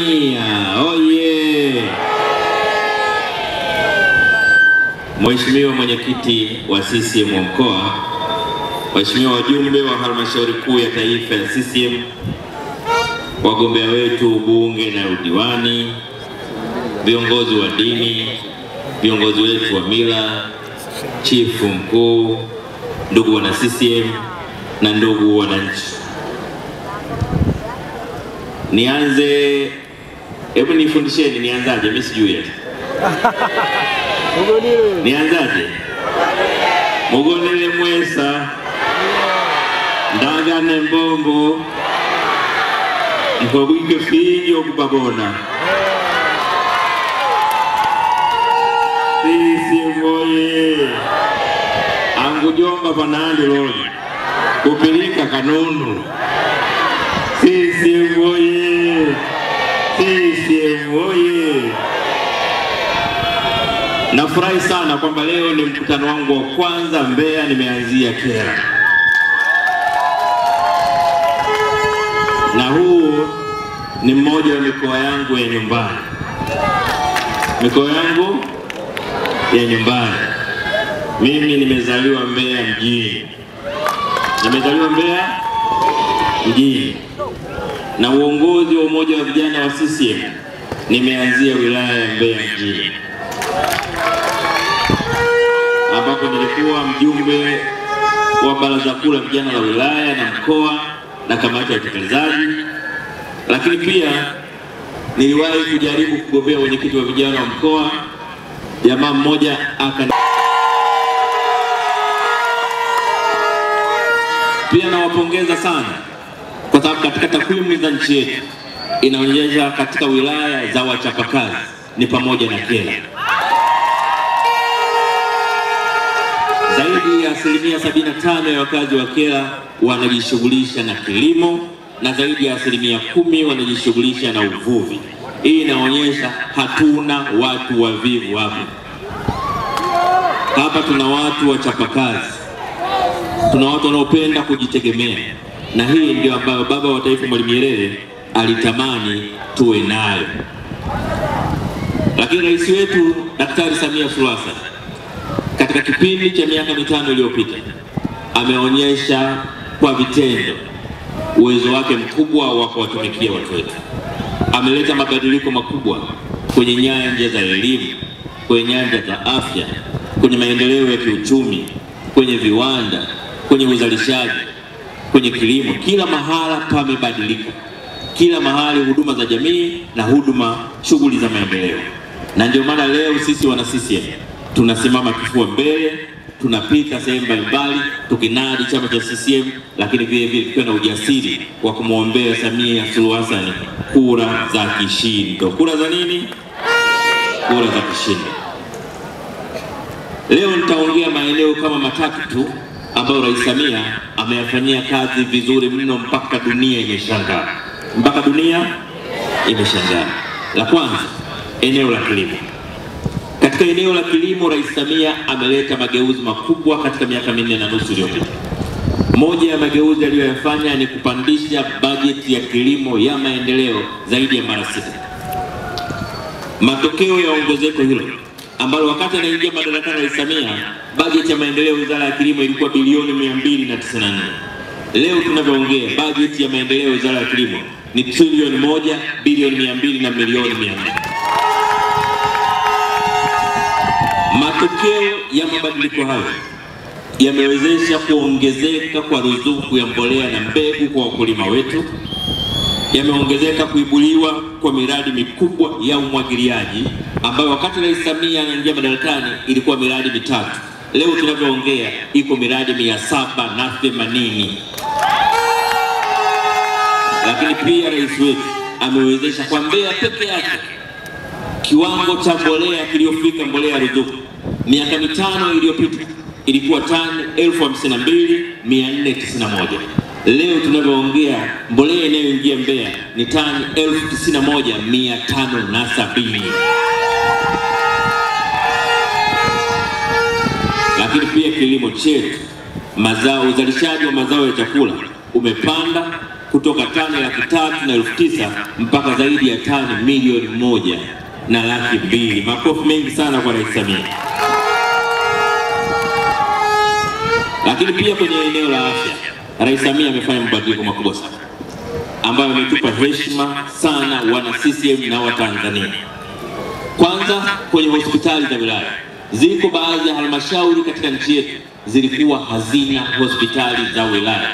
Samia oye! Mheshimiwa mwenyekiti wa CCM wa mkoa, Mheshimiwa wajumbe wa halmashauri kuu ya taifa ya CCM, wagombea wetu ubunge na udiwani, viongozi wa dini, viongozi wetu wa mila, chifu mkuu, ndugu wana CCM na ndugu wananchi. Nianze, hebu nifundisheni nianzaje, mimi sijui eti. Nianzaje? Mugonele mwesa, ndagane mbombo, mkobwike fijo kubabona. Sisi moye, angujomba panandi loli, kupilika kanunu. Sisi moye, sisi moye. Nafurahi sana kwamba leo ni mkutano wangu wa kwanza Mbeya, nimeanzia Kyela. Na huu ni mmoja wa mikoa yangu ya nyumbani. Mikoa yangu ya nyumbani. Mimi nimezaliwa Mbeya mjini. Nimezaliwa Mbeya mjini. Na uongozi wa umoja wa vijana wa CCM nimeanzia wilaya ya Mbeya mjini, ambapo nilikuwa mjumbe wa baraza kuu la vijana la wilaya na mkoa na kamati ya utekelezaji. Lakini pia niliwahi kujaribu kugombea wenyekiti wa vijana wa mkoa. Jamaa mmoja Pia nawapongeza sana kwa sababu katika takwimu za nchi yetu inaonyesha katika wilaya za wachapakazi ni pamoja na Kyela. Zaidi ya 75% ya wakazi wa Kyela wanajishughulisha na kilimo na zaidi ya 10% wanajishughulisha na uvuvi. Hii inaonyesha hatuna watu wavivu hapa. Hapa tuna watu wachapakazi. Tuna watu wanaopenda kujitegemea. Na hii ndio ambayo baba wa taifa Mwalimu Nyerere alitamani tuwe nayo. Lakini rais wetu Daktari Samia Suluhu Hassan katika kipindi cha miaka 5 iliyopita ameonyesha kwa vitendo uwezo wake mkubwa wa kuwatumikia watu wetu. Ameleta mabadiliko makubwa kwenye nyanja za elimu, kwenye nyanja za afya, kwenye maendeleo ya kiuchumi, kwenye viwanda, kwenye uzalishaji, kwenye kilimo. Kila mahala pamebadilika. Kila mahali huduma za jamii na huduma shughuli za maendeleo. Na ndio maana leo sisi wana CCM tunasimama kifua mbele, tunapita sehemu mbalimbali tukinadi chama cha CCM, lakini vile vile tukiwa na ujasiri wa kumwombea Samia Suluhu Hassan kura za kishindo. Kura za nini? Kura za kishindo. Leo nitaongea maeneo kama matatu tu ambayo Rais Samia ameyafanyia kazi vizuri mno mpaka dunia imeshangaa. Mpaka dunia imeshangaa. La kwanza, eneo la kilimo. Katika eneo la kilimo Rais Samia ameleta mageuzi makubwa katika miaka 4.5 iliyopita. Moja ya mageuzi aliyoyafanya ni kupandisha bajeti ya kilimo ya maendeleo zaidi ya mara 6. Matokeo ya ongezeko hilo ambalo wakati anaingia madarakani Rais Samia, bajeti ya maendeleo wizara ya kilimo ilikuwa bilioni 294. Leo tunavyoongea bajeti ya maendeleo wizara ya kilimo ni trilioni 1 bilioni 200 na milioni 400. Matokeo ya mabadiliko hayo yamewezesha kuongezeka kwa ruzuku ya mbolea na mbegu kwa wakulima wetu. Yameongezeka kuibuliwa kwa miradi mikubwa ya umwagiliaji ambayo wakati Rais Samia anaingia madarakani ilikuwa miradi 3. Leo tunavyoongea iko miradi 780. Lakini pia rais wetu amewezesha kwa Mbeya peke yake kiwango cha mbolea kiliyofika mbolea ya ruzuku miaka 5 iliyopita ilikuwa tani 52,491. Leo tunavyoongea mbolea inayoingia Mbeya ni tani 91,570. Lakini pia kilimo chetu, uzalishaji wa mazao ya chakula umepanda kutoka tani 303,900 mpaka zaidi ya tani 1,102,000. Makofi mengi sana kwa Rais Samia. Lakini pia kwenye eneo la afya, Rais Samia amefanya mabadiliko makubwa sana ambayo ametupa heshima sana wana CCM na wa Tanzania. Kwanza, kwenye hospitali za wilaya, ziko baadhi ya halmashauri katika nchi yetu zilikuwa hazina hospitali za wilaya.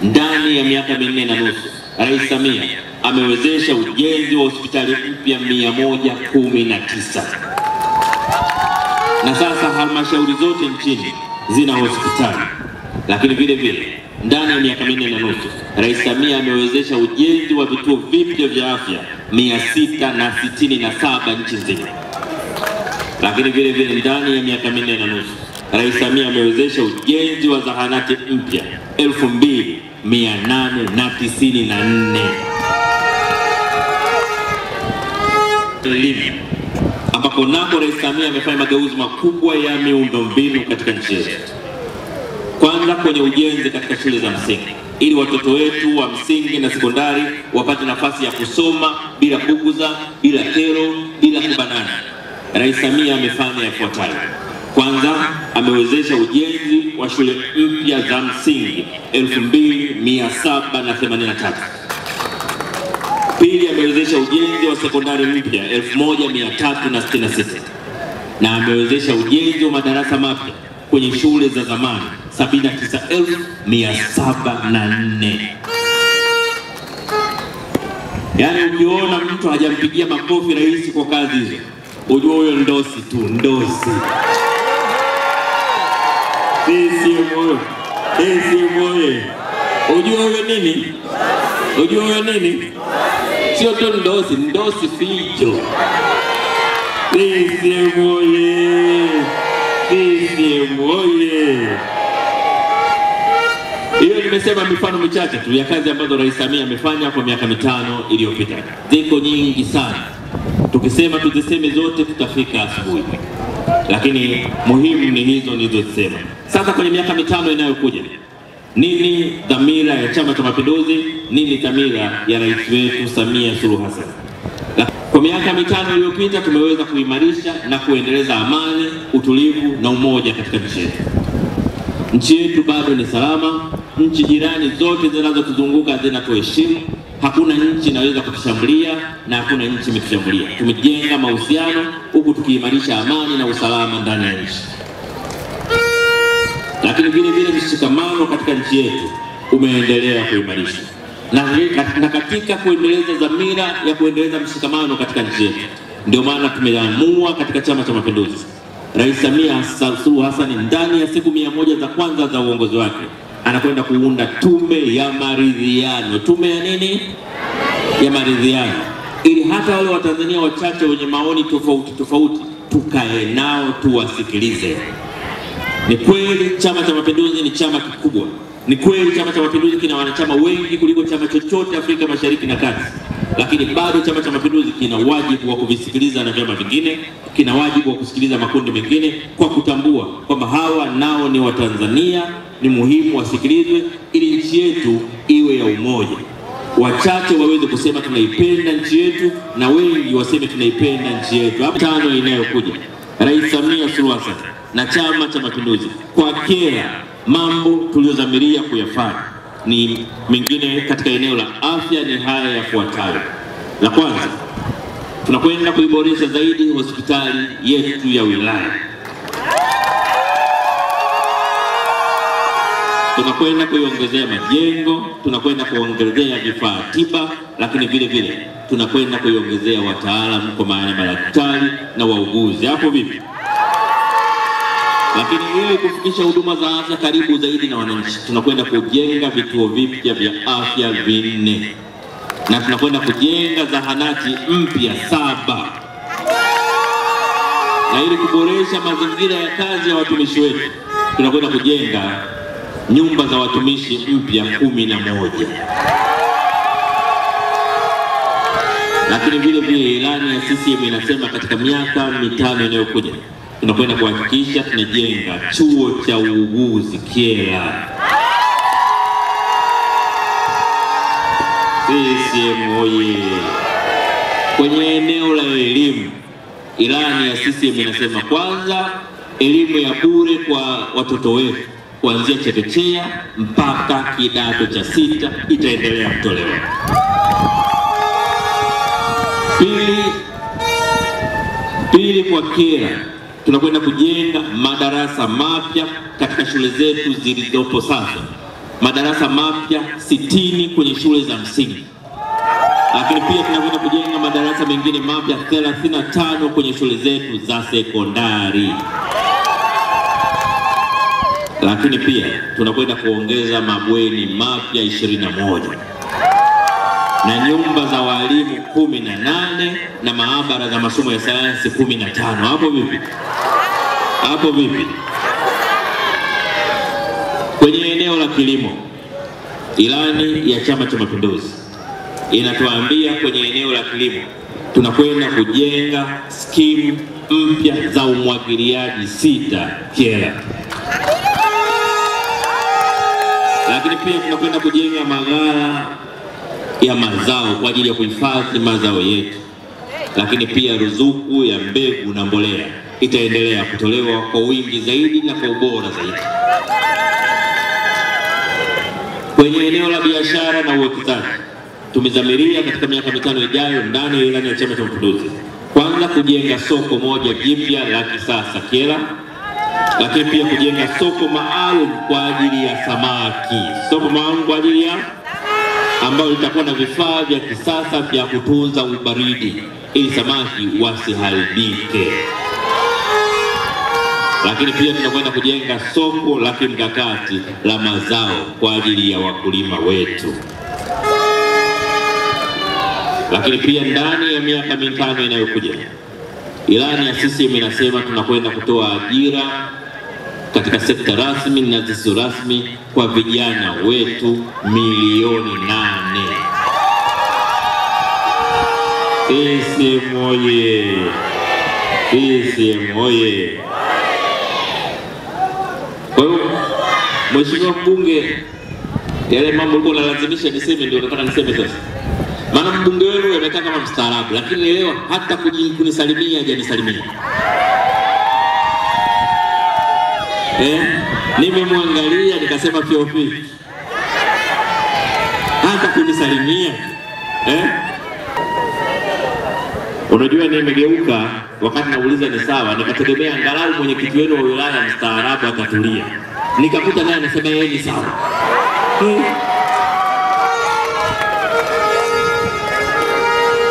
Ndani ya miaka 4.5 Rais Samia amewezesha ujenzi wa hospitali mpya 119, na sasa halmashauri zote nchini zina hospitali. Lakini vile vile ndani ya miaka 4.5 Rais Samia amewezesha ujenzi wa vituo vipya vya afya 667 nchi nzima. Lakini vile vile ndani ya miaka 4.5 Rais Samia amewezesha ujenzi wa zahanati mpya 2,894. Elimu, ambapo nako Rais Samia amefanya mageuzi makubwa ya miundombinu katika nchi yetu. Kwanza, kwenye ujenzi katika shule za msingi, ili watoto wetu wa msingi na sekondari wapate nafasi ya kusoma bila buguza, bila kero, bila kubanana. Rais Samia amefanya yafuatayo. Kwanza, amewezesha ujenzi wa shule mpya za msingi 2,783. Pili, amewezesha ujenzi wa sekondari mpya 1,366, na amewezesha ujenzi wa madarasa mapya kwenye shule za zamani 79,704. Yaani ukiona mtu hajampigia makofi rais kwa kazi hizo, ujue huyo ndosi tu, ndosi. CCM oye! Ujue huyo nini? Ujue huyo nini? Sio tu ndosi, ndosi ficho. CCM oye! CCM oye! Hiyo nimesema mifano michache tu ya kazi ambazo Rais Samia amefanya kwa miaka 5 iliyopita. Ziko nyingi sana. Tukisema tuziseme zote tutafika asubuhi. Lakini muhimu ni hizo nilizosema. Sasa kwenye miaka 5 inayokuja, nini dhamira ya Chama cha Mapinduzi? Nini dhamira ya rais wetu Samia Suluhu Hassan? Kwa miaka 5 iliyopita tumeweza kuimarisha na kuendeleza amani, utulivu na umoja katika nchi yetu. Nchi yetu bado ni salama. Nchi jirani zote zinazotuzunguka zinatuheshimu. Hakuna nchi inaweza kutushambulia na hakuna nchi imetushambulia. Tumejenga mahusiano huku tukiimarisha amani na usalama ndani ya nchi. Lakini vile vile mshikamano katika nchi yetu umeendelea kuimarishwa. Na katika kuendeleza dhamira ya kuendeleza mshikamano katika nchi yetu, ndio maana tumeamua katika Chama cha Mapinduzi, Rais Samia Suluhu Hassan ndani ya siku 100 za kwanza za uongozi wake anakwenda kuunda tume ya maridhiano. Tume ya nini? Ya maridhiano, ili hata wale Watanzania wachache wenye maoni tofauti tukae nao tuwasikilize. Ni kweli Chama cha Mapinduzi ni chama kikubwa. Ni kweli Chama cha Mapinduzi kina wanachama wengi kuliko chama chochote Afrika Mashariki na Kati. Lakini bado Chama cha Mapinduzi kina wajibu wa kuvisikiliza na vyama vingine, kina wajibu wa kusikiliza makundi mengine, kwa kutambua kwamba hawa nao ni Watanzania, ni muhimu wasikilizwe ili nchi yetu iwe ya umoja. Wachache waweze kusema tunaipenda nchi yetu na wengi waseme tunaipenda nchi yetu. Hapo 5 inayokuja, Rais Samia Suluhu Hassan na Chama cha Mapinduzi kwa kila mambo tuliyodhamiria kuyafanya ni mengine katika eneo la afya ni haya yafuatayo. La kwanza, tunakwenda kuiboresha zaidi hospitali yetu ya wilaya. Tunakwenda kuiongezea majengo, tunakwenda kuongezea vifaa tiba, lakini vile vile tunakwenda kuiongezea wataalamu kwa maana madaktari na wauguzi. Hapo vipi? Lakini ili kufikisha huduma za afya karibu zaidi na wananchi, tunakwenda kujenga vituo vipya vya afya 4 na tunakwenda kujenga zahanati mpya 7. Na ili kuboresha mazingira ya kazi ya watumishi wetu, tunakwenda kujenga nyumba za watumishi mpya 11. Lakini vile vile ilani ya CCM inasema katika miaka 5 inayokuja tunakwenda kuhakikisha tunajenga chuo cha uuguzi Kyela. CCM oye! Kwenye eneo la elimu, ilani ya CCM inasema kwanza, elimu ya bure kwa watoto wetu kuanzia chekechea mpaka kidato cha 6 itaendelea kutolewa. Pili, kwa kera tunakwenda kujenga madarasa mapya katika shule zetu zilizopo sasa, madarasa mapya 60 kwenye shule za msingi. Lakini pia tunakwenda kujenga madarasa mengine mapya 35 kwenye shule zetu za sekondari. Lakini pia tunakwenda kuongeza mabweni mapya 21 na nyumba za walimu 18 na maabara za masomo ya sayansi 15. Hapo vipi? Hapo vipi? Kwenye eneo la kilimo, ilani ya Chama cha Mapinduzi inatuambia kwenye eneo la kilimo tunakwenda kujenga skimu mpya za umwagiliaji 6 Kyela. Lakini pia tunakwenda kujenga maghala ya mazao kwa ajili ya kuhifadhi mazao yetu. Lakini pia ruzuku ya mbegu na mbolea itaendelea kutolewa kwa wingi zaidi na kwa ubora zaidi. Kwenye eneo la biashara na uwekezaji, tumezamiria katika miaka 5 ijayo ndani ya ilani ya Chama cha Mapinduzi, kwanza kujenga soko moja jipya la kisasa Kyela, lakini pia kujenga soko maalum kwa ajili ya samaki, soko maalum kwa ajili ya ambayo litakuwa na vifaa vya kisasa vya kutunza ubaridi ili samaki wasiharibike. Lakini pia tunakwenda kujenga soko la kimkakati la mazao kwa ajili ya wakulima wetu. Lakini pia ndani ya miaka 5 inayokuja, ilani ya CCM inasema tunakwenda kutoa ajira katika sekta rasmi na zisizo rasmi kwa vijana wetu milioni 8. CCM oye! CCM oye! Kwa hiyo Mheshimiwa Mbunge, yale mambo ulikuwa unalazimisha niseme ndio nataka niseme sasa. Maana mbunge wenu amekaa kama mstaarabu, lakini leo hata kunisalimia hajanisalimia. Nimemwangalia nikasema fiofi. Hata kunisalimia. Unajua nimegeuka wakati nauliza ni sawa, nikategemea angalau mwenyekiti wenu wa wilaya mstaarabu akatulia. Nikakuta naye anasema yeye ni sawa.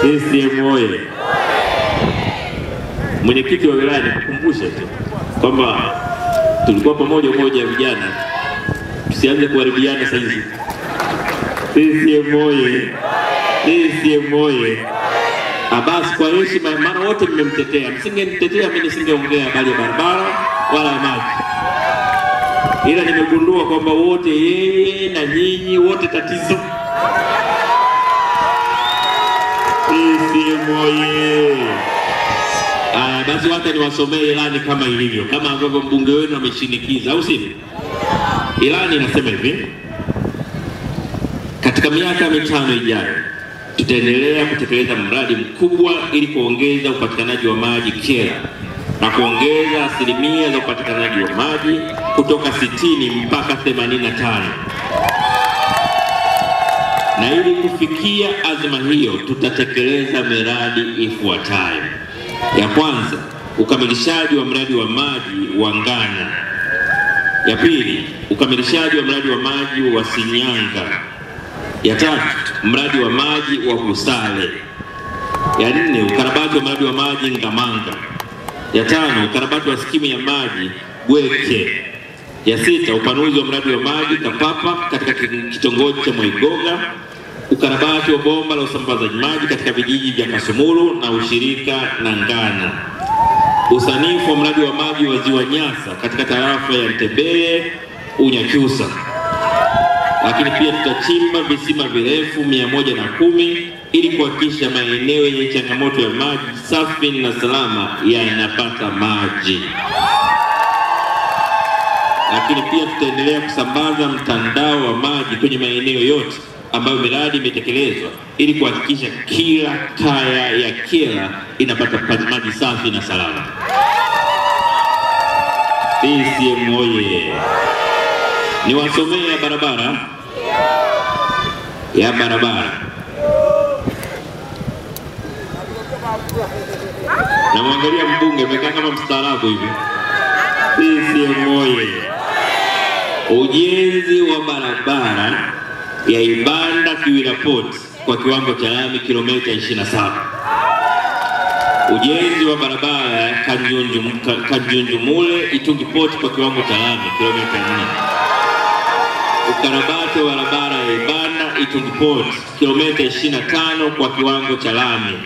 CCM oye! Mwenyekiti wa wilaya nikukumbusha tu kwamba tulikuwa pamoja umoja wa vijana, tusianze kuharibiana sasa hivi. CCM oye! CCM oye! Basi kwa heshima, maana wote mmemtetea, msingenitetea mimi nisingeongea habari ya barabara wala maji. Ila nimegundua kwamba wote, yeye na nyinyi wote tatizo. CCM oye! Basi wacha niwasomee ilani kama ilivyo, kama ambavyo mbunge wenu ameshinikiza, au sivyo? Ilani inasema hivi: katika miaka 5 ijayo tutaendelea kutekeleza mradi mkubwa ili kuongeza upatikanaji wa maji Kyela na kuongeza asilimia za upatikanaji wa maji kutoka 60 mpaka 85. Na ili kufikia azma hiyo tutatekeleza miradi ifuatayo. Ya kwanza, ukamilishaji wa mradi wa maji wa Ngana. Ya pili, ukamilishaji wa mradi wa maji wa Sinyanga. Ya tatu, mradi wa maji wa Busale. Ya nne, ukarabati wa mradi wa maji Ngamanga. Ya tano, ukarabati wa skimu ya maji Gweke. Ya sita, upanuzi wa mradi wa maji Kapapa katika kitongoji cha Mwaigoga. Ukarabati wa bomba la usambazaji maji katika vijiji vya Kasumulu na ushirika na Ngana. Usanifu wa mradi wa maji wa Ziwa Nyasa katika tarafa ya Ntebeye Unyakyusa. Lakini pia tutachimba visima virefu 110 ili kuhakikisha maeneo yenye changamoto ya maji safi na salama yanapata maji. Lakini pia tutaendelea kusambaza mtandao wa maji kwenye maeneo yote ambayo miradi imetekelezwa ili kuhakikisha kila kaya ya Kyela inapata maji safi na salama. CCM oye! Niwasomee ya barabara. Na mwangalia mbunge amekaa kama mstaarabu hivi. CCM oye! Ujenzi wa barabara ya Ibanda Kiwira Port kwa kiwango cha lami kilomita 27. Ujenzi wa barabara ya Kanjunjumule Itungi Port kwa kiwango cha lami kilomita 4. Ukarabati wa barabara ya Ibanda Itungi Port kilomita 25 kwa kiwango cha lami.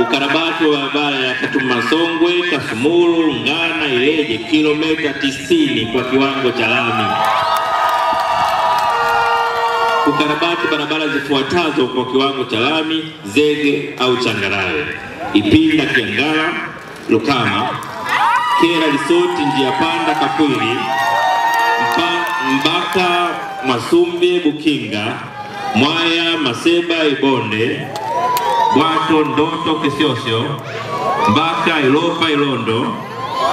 Ukarabati wa barabara ya Katumasongwe, Kasumulu, Ngana, Ileje kilomita 90 kwa kiwango cha lami. Ukarabati barabara zifuatazo kwa kiwango cha lami, zege au changarawe: Ipinda Kiangala, Lukama, Kyela Resort njia panda Kapwili, Mbaka Masumbe Bukinga, Mwaya Maseba Ibonde, Bwato Ndoto Kisiosio, Mbaka Ilopa Ilondo,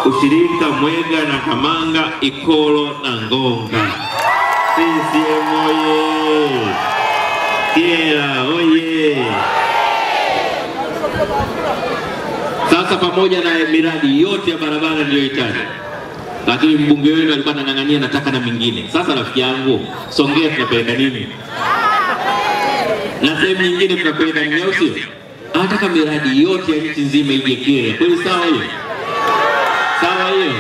Ushirika Mwega na Kamanga Ikolo na Ngonga. CCM oye! Kyela oye! Sasa pamoja na miradi yote ya barabara niliyohitaji, lakini mbunge wenu alikuwa anang'ang'ania nataka na mingine. Sasa rafiki yangu, Songea tunapeleka nini? Na sehemu nyingine tunapeleka nini, au sio? Anataka miradi yote ya nchi nzima ije Kyela. Kweli sawa hiyo? Sawa hiyo?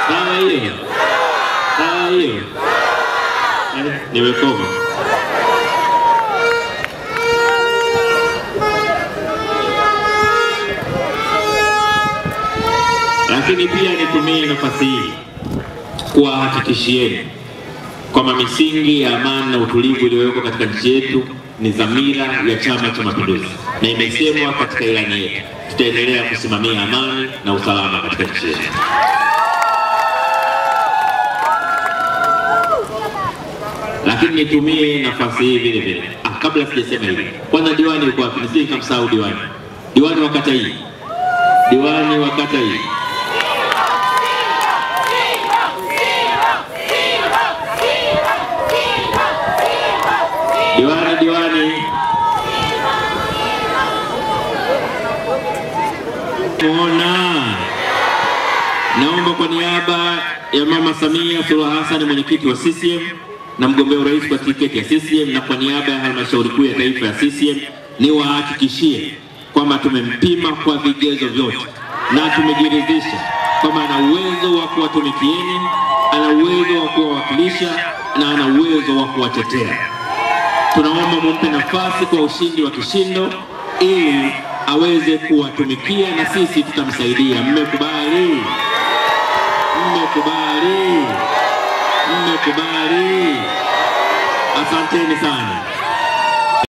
Sawa hiyo? Sawa hiyo? Nimekoma. Lakini pia nitumie nafasi hii kuwahakikishieni kwamba misingi ya amani na utulivu iliyowekwa katika nchi yetu ni dhamira ya Chama cha Mapinduzi, na imesemwa katika ilani yetu. Tutaendelea kusimamia amani na usalama katika nchi yetu. Lakini nitumie nafasi hii vile vile. Kabla sijasema hivi, kwanza diwani yuko wapi? Nisije nikamsahau diwani. Diwani wa kata hii. Diwani wa kata hii. Diwani. Naomba kwa niaba ya Mama Samia Suluhu Hassan, mwenyekiti wa CCM na mgombea urais kwa tiketi ya CCM, na kwa niaba ya halmashauri kuu ya taifa ya CCM, niwahakikishie kwamba tumempima kwa vigezo vyote na tumejiridhisha kwamba ana uwezo wa kuwatumikieni, ana uwezo wa kuwawakilisha na ana uwezo wa kuwatetea. Tunaomba mumpe nafasi kwa ushindi wa kishindo ili aweze kuwatumikia na sisi tutamsaidia. Mmekubali? Mmekubali? Mmekubali? Asanteni sana.